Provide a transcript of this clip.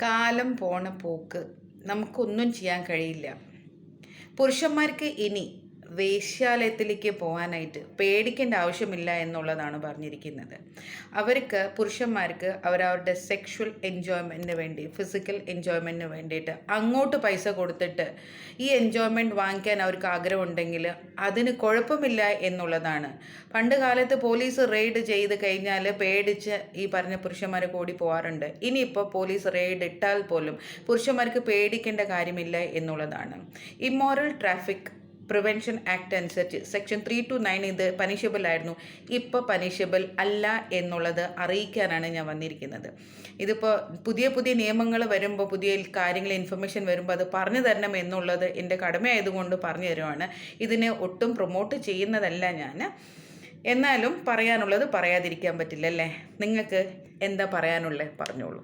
കാലം പോണ പോക്ക് നമുക്കൊന്നും ചെയ്യാൻ കഴിയില്ല. പുരുഷന്മാർക്ക് ഇനി വേശ്യാലയത്തിലേക്ക് പോകാനായിട്ട് പേടിക്കേണ്ട ആവശ്യമില്ല എന്നുള്ളതാണ് പറഞ്ഞിരിക്കുന്നത്. പുരുഷന്മാർക്ക് അവരവരുടെ സെക്ഷുവൽ എൻജോയ്മെൻറ്റിന് വേണ്ടി, ഫിസിക്കൽ എൻജോയ്മെൻറ്റിന് വേണ്ടിയിട്ട് അങ്ങോട്ട് പൈസ കൊടുത്തിട്ട് ഈ എൻജോയ്മെൻറ്റ് വാങ്ങിക്കാൻ അവർക്ക് ആഗ്രഹമുണ്ടെങ്കിൽ അതിന് കുഴപ്പമില്ല എന്നുള്ളതാണ്. പണ്ട് കാലത്ത് പോലീസ് റെയ്ഡ് ചെയ്ത് കഴിഞ്ഞാൽ പേടിച്ച് ഈ പറഞ്ഞ പുരുഷന്മാർ കൂടി പോകാറുണ്ട്. ഇനിയിപ്പോൾ പോലീസ് റെയ്ഡ് ഇട്ടാൽ പോലും പുരുഷന്മാർക്ക് പേടിക്കേണ്ട കാര്യമില്ല എന്നുള്ളതാണ്. ഇമ്മോറൽ ട്രാഫിക് പ്രിവെൻഷൻ ആക്ട് അനുസരിച്ച് സെക്ഷൻ 329 ഇത് പനിഷബിൾ ആയിരുന്നു. ഇപ്പോൾ പനിഷബിൾ അല്ല എന്നുള്ളത് അറിയിക്കാനാണ് ഞാൻ വന്നിരിക്കുന്നത്. ഇതിപ്പോൾ പുതിയ പുതിയ നിയമങ്ങൾ വരുമ്പോൾ, പുതിയ കാര്യങ്ങൾ ഇൻഫർമേഷൻ വരുമ്പോൾ അത് പറഞ്ഞു തരണം എന്നുള്ളത് എൻ്റെ കടമയായതുകൊണ്ട് പറഞ്ഞു തരുവാണ്. ഇതിനെ ഒട്ടും പ്രൊമോട്ട് ചെയ്യുന്നതല്ല ഞാൻ. എന്നാലും പറയാനുള്ളത് പറയാതിരിക്കാൻ പറ്റില്ലല്ലേ. നിങ്ങൾക്ക് എന്താ പറയാനുള്ളത് പറഞ്ഞോളൂ.